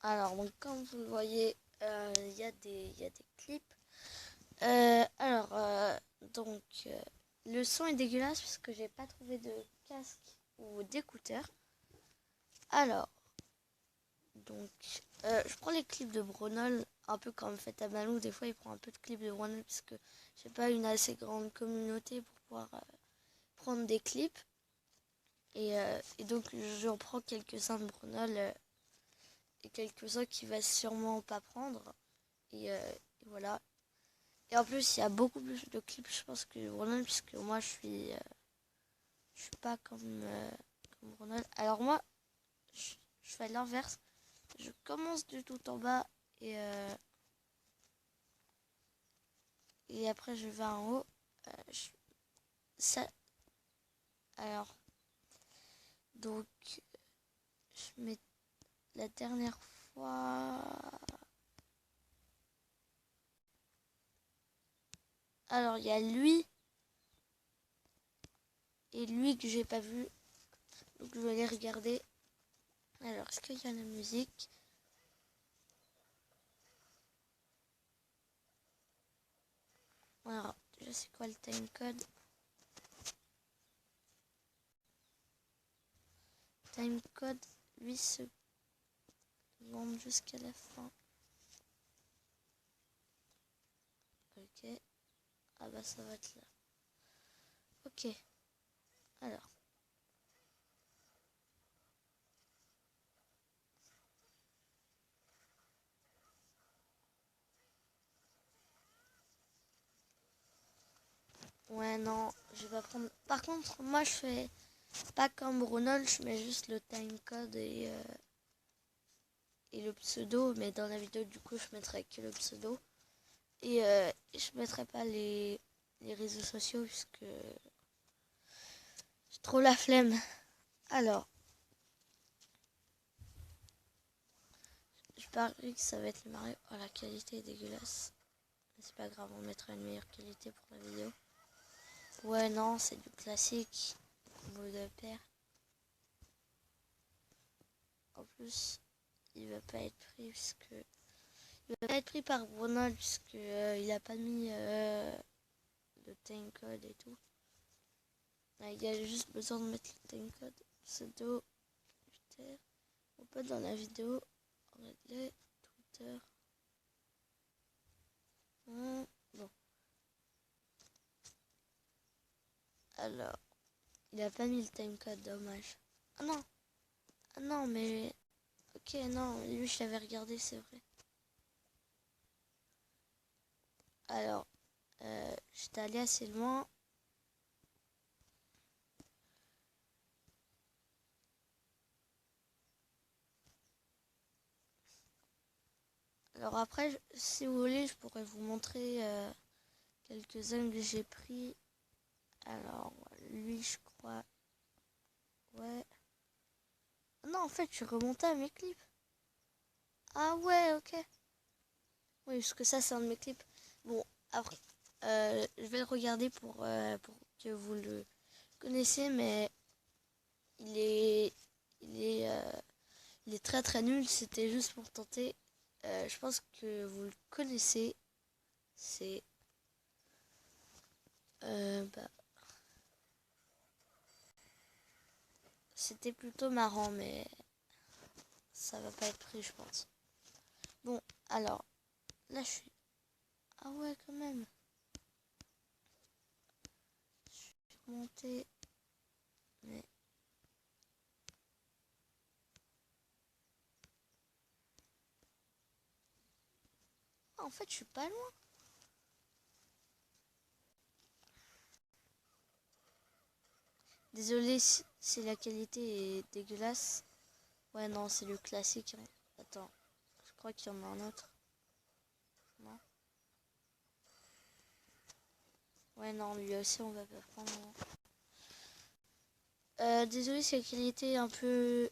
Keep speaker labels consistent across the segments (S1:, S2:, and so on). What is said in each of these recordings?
S1: Alors, donc, comme vous le voyez, il y a des clips. Alors, donc, le son est dégueulasse parce que j'ai pas trouvé de casque ou d'écouteurs. Alors, donc, je prends les clips de Brunel, un peu comme fait à Malou. Des fois, il prend un peu de clips de Brunel parce que j'ai pas une assez grande communauté pour pouvoir prendre des clips. Et donc, j'en prends quelques-uns de Brunel et quelques-uns qui va sûrement pas prendre. Et voilà. Et en plus, il y a beaucoup plus de clips, je pense, que Brunel, puisque moi, je suis pas comme Brunel. Alors moi, je fais l'inverse. Je commence du tout en bas et, euh, et après, je vais en haut. Ça, alors, donc, je mets la dernière fois. Alors, il y a lui et lui que j'ai pas vu. Donc, je vais aller regarder. Alors, est-ce qu'il y a la musique? Alors, je sais quoi le timecode. Timecode 8 secondes jusqu'à la fin. Ok. Ah bah ça va être là. Ok. Alors. Ouais non, je vais pas prendre. Par contre, moi je fais pas comme Brunel, je mets juste le timecode et le pseudo, mais dans la vidéo du coup je mettrai que le pseudo. Et je mettrai pas les réseaux sociaux puisque j'ai trop la flemme. Alors, je parie que ça va être le Mario. Oh la qualité est dégueulasse. Mais c'est pas grave, on mettra une meilleure qualité pour la vidéo. Ouais non, c'est du classique. Combo de paire. En plus, il va pas être pris puisque il va pas être pris par Brunel puisque il a pas mis le timecode et tout. Là, il a juste besoin de mettre le timecode, pseudo, Twitter. On peut dans la vidéo régler Twitter. Bon, alors il a pas mis le timecode, dommage. Ah non, ah non mais ok non, lui je l'avais regardé, c'est vrai. Alors, j'étais allé assez loin. Alors après, si vous voulez, je pourrais vous montrer quelques-uns que j'ai pris. Alors, lui, je crois. Ouais. Non, en fait, je suis remonté à mes clips. Ah ouais, ok. Oui, parce que ça, c'est un de mes clips. Bon, après, je vais le regarder pour que vous le connaissiez, mais il est, il est, euh, il est très très nul. C'était juste pour tenter. Je pense que vous le connaissez. C'est bah, c'était plutôt marrant, mais ça va pas être pris, je pense. Bon, alors, là, je suis... Ah ouais, quand même. Je suis monté, mais... Ah, en fait, je suis pas loin. Désolé si la qualité est dégueulasse. Ouais, non, c'est le classique, hein. Attends, je crois qu'il y en a un autre. Non. Ouais, non, lui aussi, on va pas prendre. Désolé si la qualité est un peu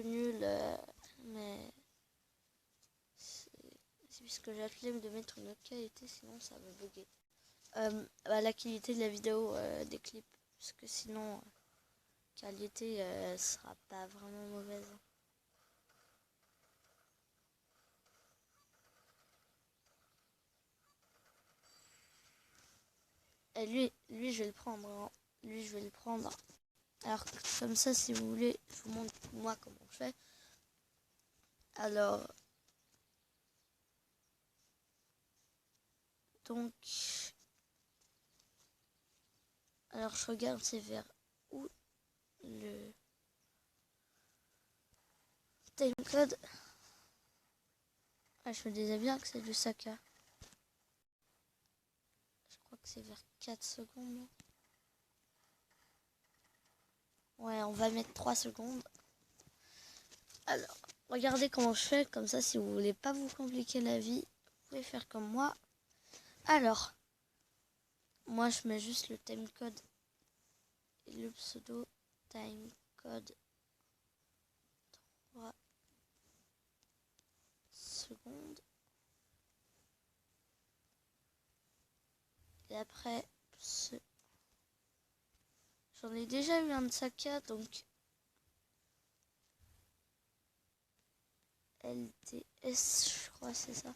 S1: nulle, mais c'est puisque j'ai la flemme de mettre une autre qualité, sinon ça va bugger. Bah, la qualité de la vidéo, des clips, parce que sinon, qualité sera pas vraiment mauvaise. Et lui, je vais le prendre. Hein. Lui, je vais le prendre. Alors, comme ça, si vous voulez, je vous montre moi comment je fais. Alors, donc, alors je regarde c'est vers où le timecode. Ah, je me disais bien que c'est du Saka. Je crois que c'est vers 4 secondes. Ouais, on va mettre 3 secondes. Alors, regardez comment je fais. Comme ça, si vous voulez pas vous compliquer la vie, vous pouvez faire comme moi. Alors, moi, je mets juste le timecode et le pseudo timecode 3 secondes. Et après, j'en ai déjà eu un de Saka, donc LTS, je crois, c'est ça.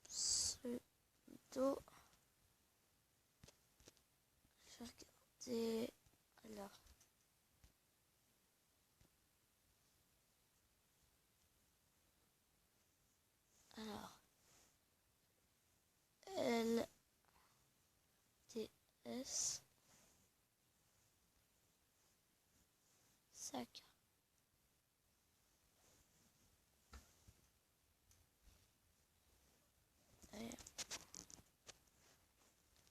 S1: Pseudo. Je vais regarder. Alors, LTS Saka.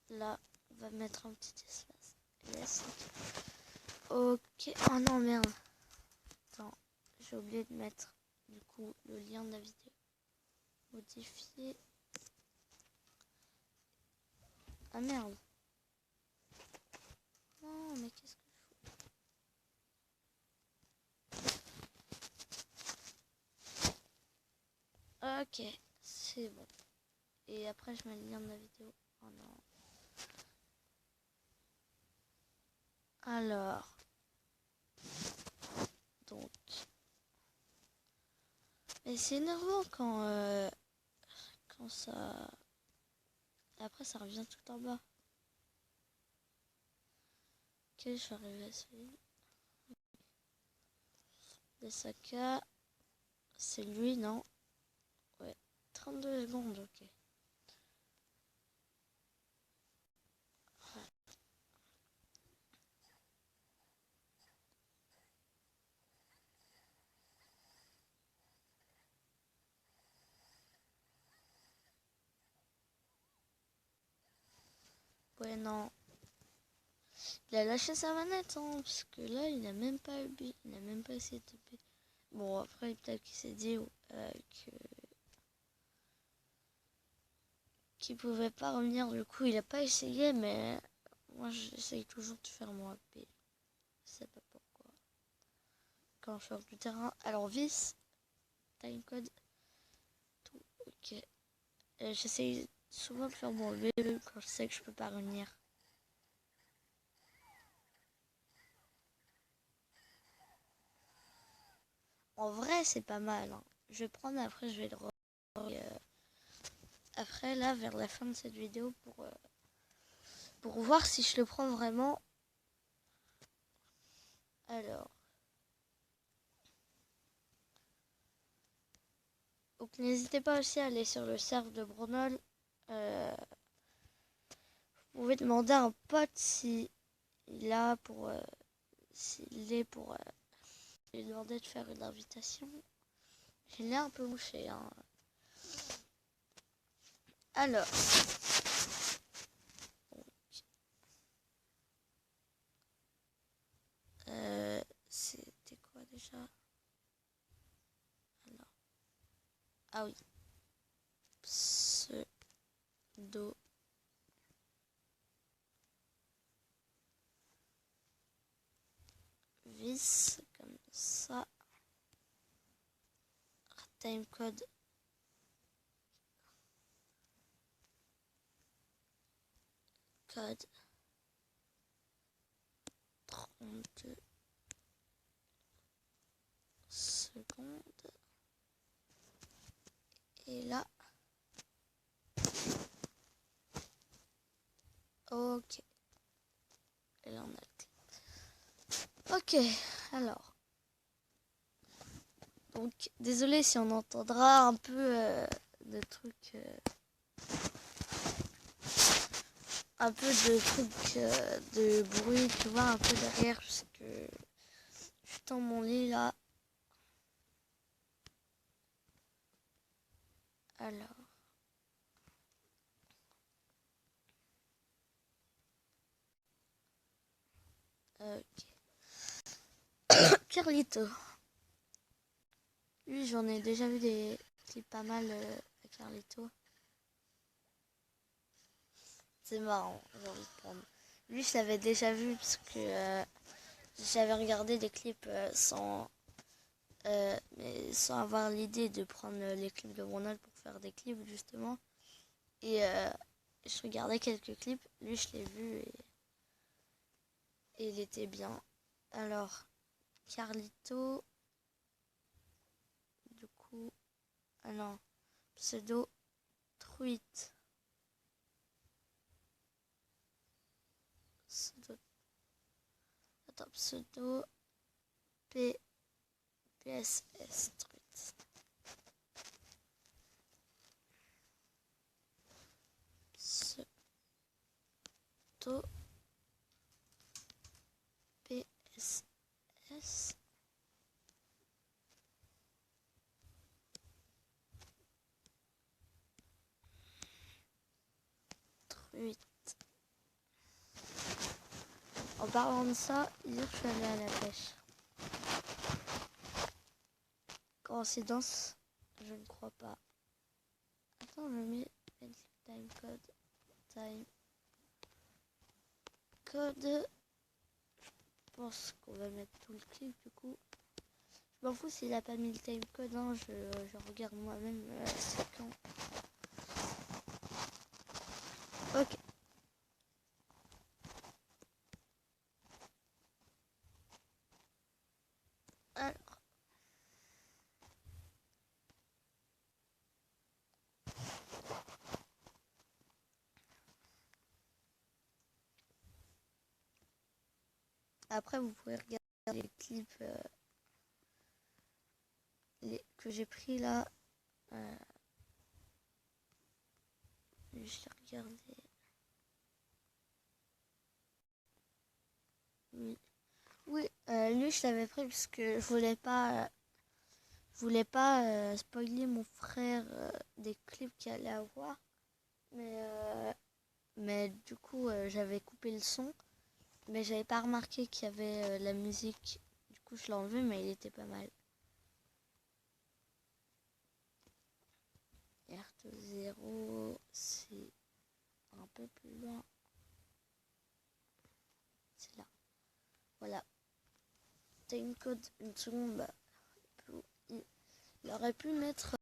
S1: Là, on va mettre un petit espace. Yes. Ok. Oh non, merde. Attends, j'ai oublié de mettre du coup le lien de la vidéo. Modifier. Ah merde. Non, mais qu'est-ce que je fais? Ok, c'est bon. Et après, je mets le lien de la vidéo. Oh non. Alors. Donc. Mais c'est énervant quand ça. Après, ça revient tout en bas. Ok, je vais arriver à celui de Saka. C'est lui, non? Ouais. 32 secondes, ok. Ouais, non. Il a lâché sa manette, hein, parce que là, il n'a même pas eu but. Il n'a même pas essayé de taper. Bon, après, peut-être qu'il s'est dit qu'il pouvait pas revenir. Du coup, il a pas essayé, mais moi, j'essaye toujours de faire mon AP. Je sais pas pourquoi. Quand je sors du terrain. Alors, vice, timecode, tout, ok. J'essaye souvent de faire mon VE quand je sais que je peux pas revenir. En vrai, c'est pas mal. Hein. Je vais prendre, après, je vais le après, là, vers la fin de cette vidéo, pour voir si je le prends vraiment. Alors. Donc, n'hésitez pas aussi à aller sur le serve de Brunol. Vous pouvez demander à un pote s'il a pour... s'il est pour... lui demander de faire une invitation. Je l'ai un peu mouché, hein. Alors. C'était quoi déjà? Alors. Ah oui. Pseudo. Vis, comme ça. Timecode. Code. 32 secondes. Et là. Ok. Et là, on a le clip. Ok, alors. Donc, désolé si on entendra un peu de trucs... un peu de trucs de bruit, tu vois, un peu derrière, parce que je suis dans mon lit, là. Alors... Ok. Carlito. Lui, j'en ai déjà vu des clips pas mal à Carlito. C'est marrant, j'ai envie de prendre. Lui, je l'avais déjà vu parce que j'avais regardé des clips mais sans avoir l'idée de prendre les clips de Ronald pour faire des clips, justement. Et je regardais quelques clips. Lui, je l'ai vu et il était bien. Alors, Carlito, du coup, ah non, pseudo Truite. Pseudo, attends, pseudo PSS Truite. Pseudo PSS Truite. En parlant de ça, hier je suis allée à la pêche. Coïncidence? Je ne crois pas. Attends, je mets time code. Time code. Je pense qu'on va mettre tout le clip du coup. Je m'en fous s'il a pas mis le time code, hein, je regarde moi-même c'est quand. Ok. Alors. Après, vous pouvez regarder les clips que j'ai pris là. Je l'ai regardé. Oui. Oui, lui je l'avais pris parce que je voulais pas spoiler mon frère des clips qu'il allait avoir. Mais du coup, j'avais coupé le son. Mais j'avais pas remarqué qu'il y avait la musique. Du coup, je l'ai enlevé, mais il était pas mal. R20, c'est un peu plus loin. C'est là. Voilà. Timecode, une seconde. Bah, il aurait pu mettre...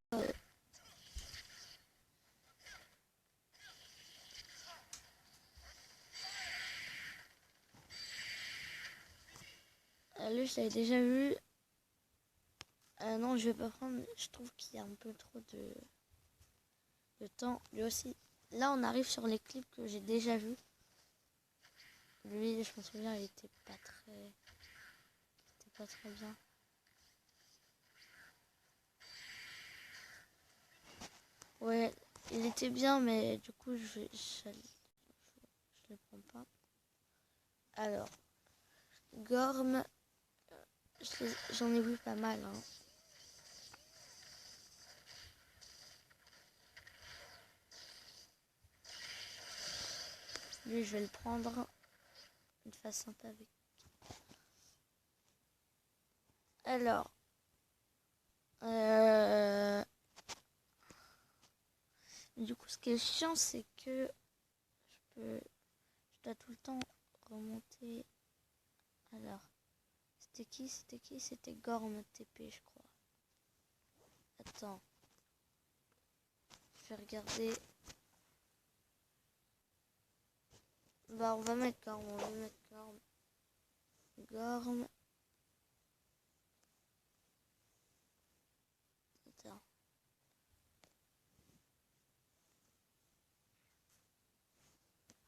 S1: lui, je l'avais déjà vu. Non, je vais pas prendre. Je trouve qu'il y a un peu trop de temps. Lui aussi. Là, on arrive sur les clips que j'ai déjà vus. Lui, je me souviens, il était pas très bien. Ouais, il était bien, mais du coup, je le prends pas. Alors, Gorm, j'en ai vu pas mal. Hein. Lui, je vais le prendre une face sympa avec. Alors, du coup, ce qui est chiant, c'est que je dois tout le temps remonter. Alors, C'était Gorm TP, je crois. Attends. Je vais regarder. Bah, on va mettre Gorm. Gorm. Attends.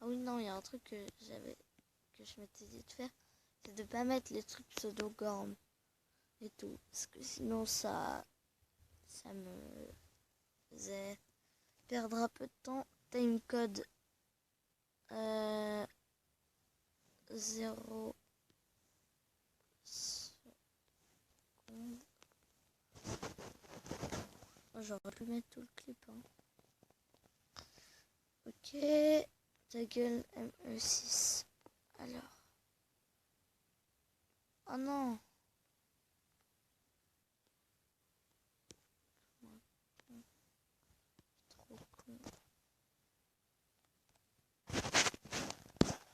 S1: Ah Ah oui, non, il y a un truc que je m'étais dit de faire, c'est de pas mettre les trucs pseudo-gorm et tout. Parce que sinon, ça me faisait perdre un peu de temps. Timecode 0 secondes. J'aurais pu mettre tout le clip. Hein. Ok. Ta gueule ME6. Alors. Oh non. Trop con.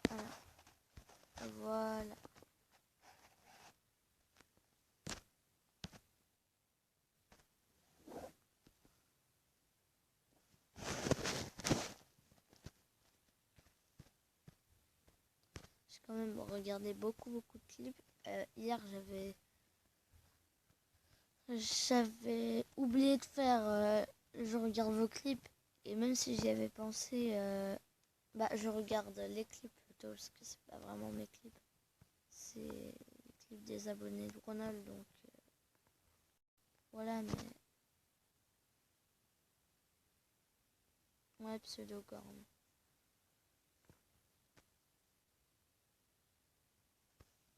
S1: Alors. Voilà. J'ai quand même regardé beaucoup de clips. Hier, j'avais oublié de faire. Je regarde vos clips. Et même si j'y avais pensé, je regarde les clips plutôt. Parce que c'est pas vraiment mes clips. C'est les clips des abonnés de Ronald. Donc voilà, mais. Ouais, pseudo-corne.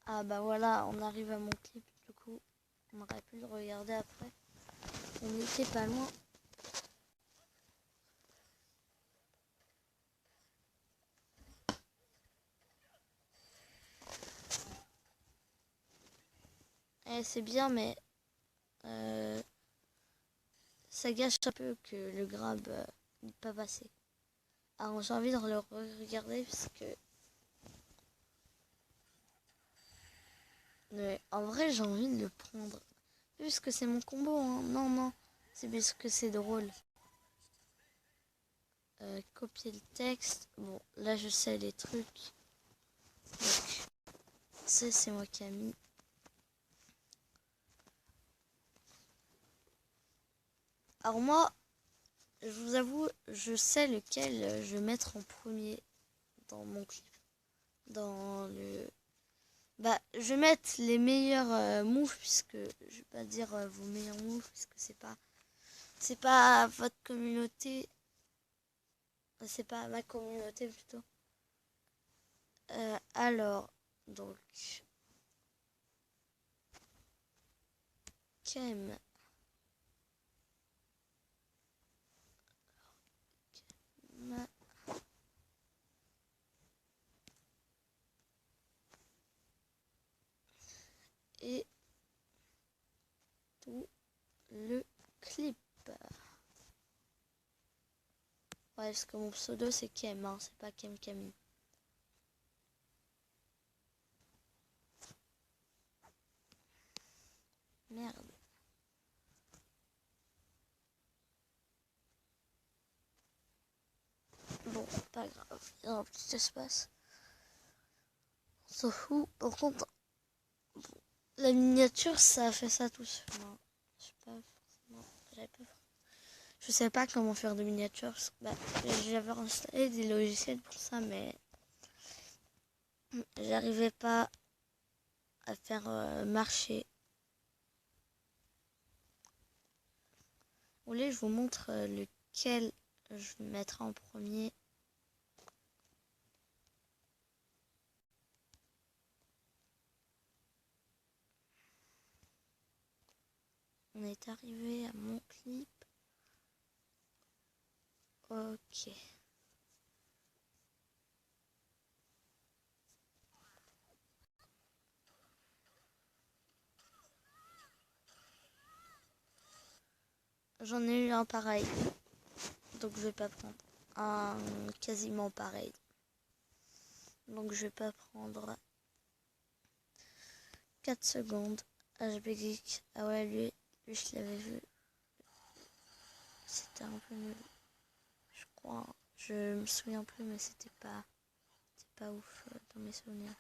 S1: Ah bah voilà, on arrive à mon clip du coup. On aurait pu le regarder après. On n'était pas loin. C'est bien, mais ça gâche un peu que le grab n'est pas passé. Alors j'ai envie de le regarder parce que... Mais en vrai, j'ai envie de le prendre. Puisque c'est mon combo, hein. Non, non. C'est parce que c'est drôle. Copier le texte. Bon, là je sais les trucs. Donc, ça c'est moi qui ai mis. Alors moi, je vous avoue, je sais lequel je vais mettre en premier dans mon clip. Dans le... je vais mettre les meilleurs moves, puisque je vais pas dire vos meilleurs moves, puisque c'est pas votre communauté. C'est pas ma communauté plutôt. Alors, donc... Kem. Et tout le clip. Ouais, parce que mon pseudo c'est Kem, hein, c'est pas Kem Camille. Merde. Bon, pas grave, il y a un petit espace. On s'en fout. Par contre, la miniature, ça a fait ça tout seul. Non, je sais pas forcément. Je sais pas comment faire de miniatures. J'avais installé des logiciels pour ça, mais j'arrivais pas à faire marcher. Vous voulez, je vous montre lequel je mettrai en premier. On est arrivé à mon clip. Ok. J'en ai eu un pareil. Donc je vais pas prendre un quasiment pareil. Donc je vais pas prendre 4 secondes. HB Geek. Ah ouais, lui je l'avais vu. C'était un peu nul. Je crois. Je me souviens plus, mais c'était pas ouf dans mes souvenirs.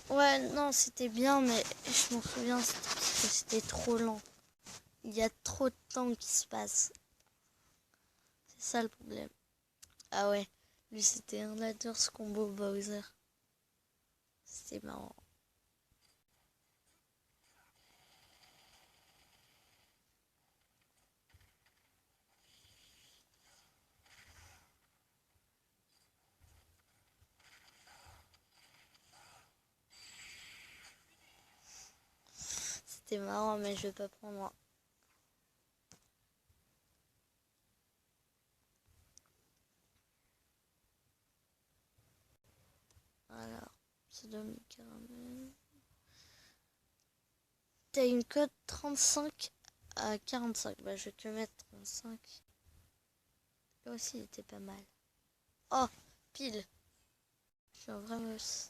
S1: Ouais, non, c'était bien, mais je m'en souviens, c'était trop lent. Il y a trop de temps qui se passe. C'est ça le problème. Ah ouais, lui c'était un adore ce combo Bowser. C'était marrant. C'était marrant, mais je vais pas prendre. Alors, pseudo caramel. T'as une code 35 à 45. Bah, je vais te mettre 35. Là aussi, il était pas mal. Oh, pile. Je suis un vrai mouse.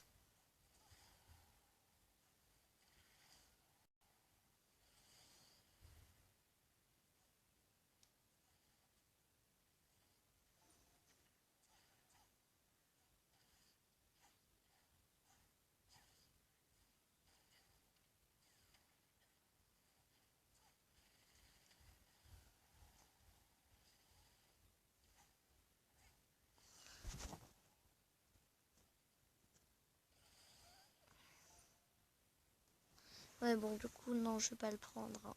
S1: Ouais, bon, du coup, non, je vais pas le prendre. Hein.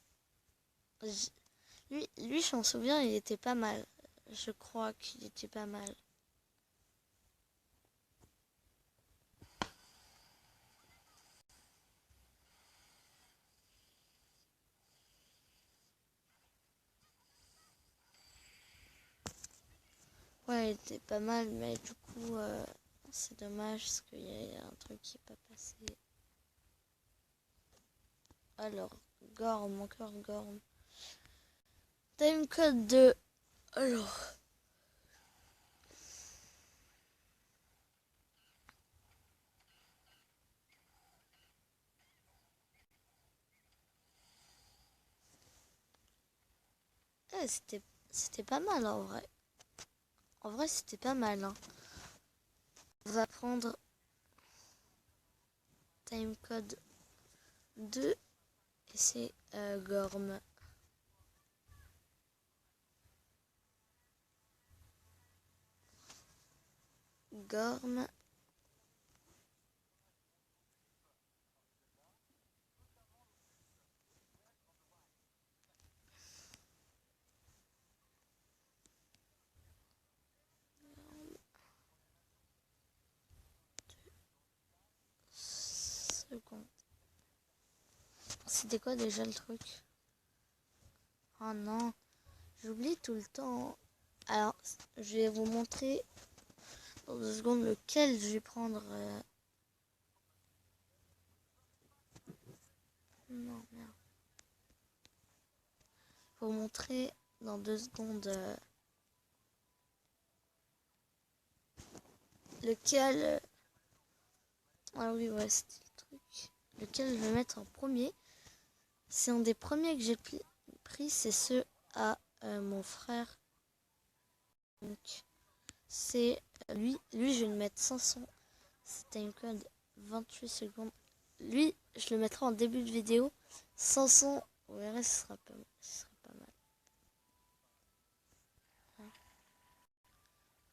S1: Lui, je m'en souviens, il était pas mal. Je crois qu'il était pas mal. Ouais, il était pas mal, mais du coup, c'est dommage parce qu'il y a un truc qui n'est pas passé. Alors, Gorm, encore Gorm. Time code de... Alors... C'était pas mal en vrai. En vrai, c'était pas mal. Hein. On va prendre timecode 2 et c'est Gorm. Gorm. Seconde. C'était quoi déjà le truc? Oh non, j'oublie tout le temps. Alors, je vais vous montrer dans 2 secondes lequel je vais prendre. Non, merde. Pour vous montrer dans 2 secondes lequel. Ah oui, ouais, c'était le truc. Lequel je vais mettre en premier. C'est un des premiers que j'ai pris, c'est ceux à mon frère. Donc, c'est lui, je vais le mettre 500. C'était une code 28 secondes. Lui, je le mettrai en début de vidéo. 500, vous verrez, ce sera pas mal.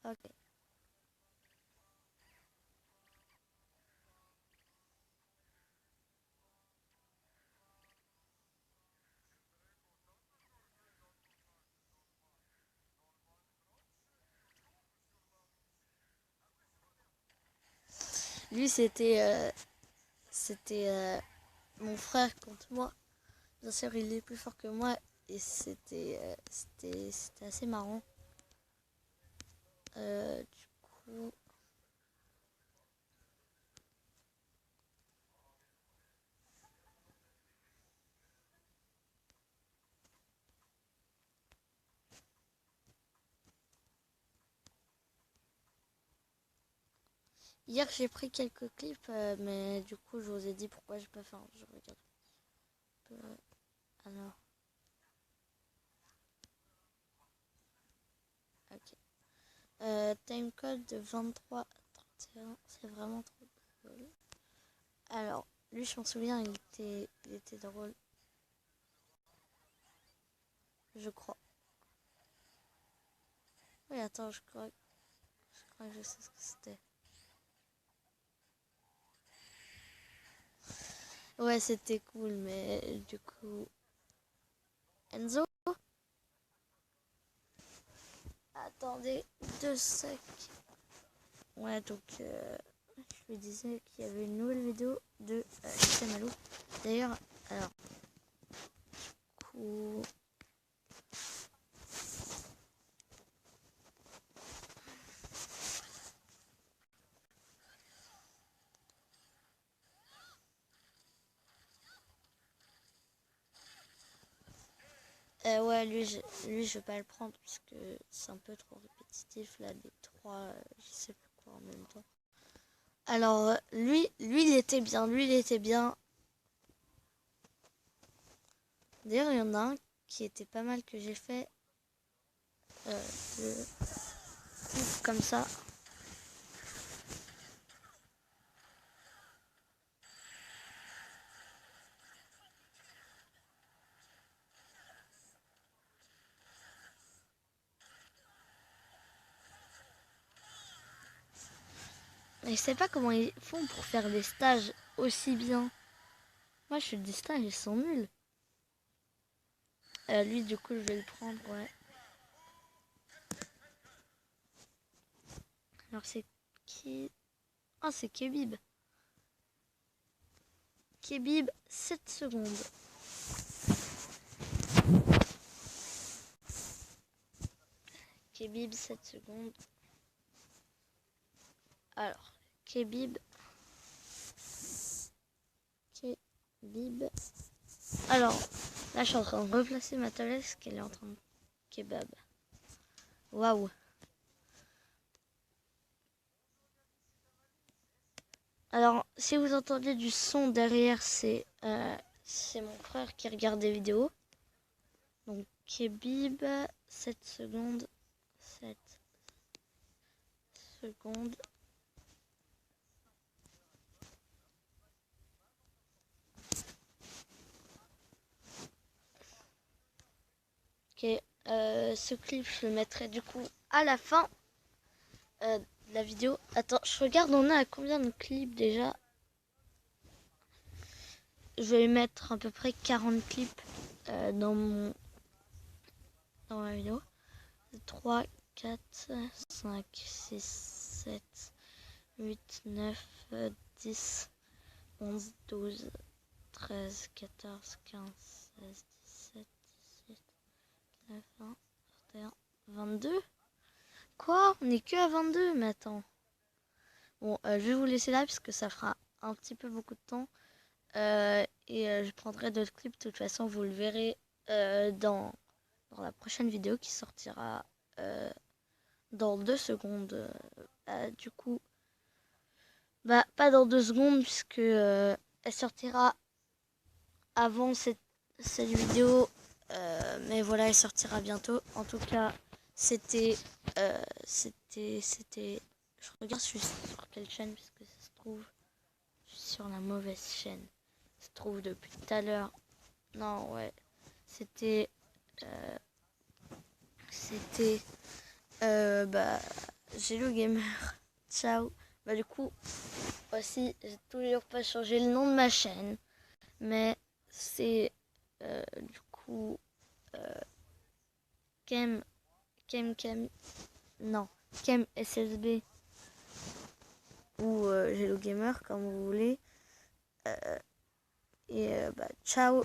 S1: Ok. Lui, c'était mon frère contre moi. Bien sûr, il est plus fort que moi et c'était assez marrant. Du coup, hier j'ai pris quelques clips, mais du coup, je vous ai dit pourquoi j'ai pas fait un jeu. Regarde un peu. Alors, ok. Timecode de 23-31, c'est vraiment trop drôle. Alors, lui, je m'en souviens, il était drôle. je crois. Oui, attends, je crois que je sais ce que c'était. Ouais, c'était cool, mais du coup... Enzo? Attendez 2 secs. Ouais, donc je lui disais qu'il y avait une nouvelle vidéo de Malou. D'ailleurs, alors, du coup... ouais, lui, je vais pas le prendre parce que c'est un peu trop répétitif là, les trois, je sais plus quoi en même temps. Alors, lui, il était bien, D'ailleurs, il y en a un qui était pas mal que j'ai fait comme ça. Mais je sais pas comment ils font pour faire des stages aussi bien. Moi, je fais des stages, ils sont nuls. Lui, du coup, je vais le prendre, ouais. Alors, c'est qui? Ah, c'est Kebib. Kebib, 7 secondes. Kebib, 7 secondes. Alors, Kebib. Kebib. Alors, là, je suis en train de replacer ma tablette parce qu'elle est en train de kebab. Waouh. Alors, si vous entendez du son derrière, c'est mon frère qui regarde des vidéos. Donc, Kebib, 7 secondes. 7 secondes. Ok, ce clip, je le mettrai du coup à la fin de la vidéo. Attends, je regarde, on a à combien de clips déjà? Je vais mettre à peu près 40 clips dans ma vidéo. 3, 4, 5, 6, 7, 8, 9, 10, 11, 12, 13, 14, 15, 16, 17, 18, 19, 20, 21, 22. Quoi? On n'est que à 22, mais attends. Bon, je vais vous laisser là parce que ça fera un petit peu beaucoup de temps. Je prendrai d'autres clips. De toute façon, vous le verrez dans la prochaine vidéo qui sortira dans 2 secondes. Du coup, bah, pas dans 2 secondes puisque elle sortira avant cette vidéo. Mais voilà, elle sortira bientôt. En tout cas, c'était... Je regarde, je suis sur quelle chaîne parce que ça se trouve... Je suis sur la mauvaise chaîne. Ça se trouve depuis tout à l'heure. Non, ouais. C'était... Bah... Hello Gamer. Ciao. Bah du coup, aussi, j'ai toujours pas changé le nom de ma chaîne. Mais c'est... du coup... Kem... Non. Kem SSB. Ou Hello Gamer, comme vous voulez. Bah, ciao.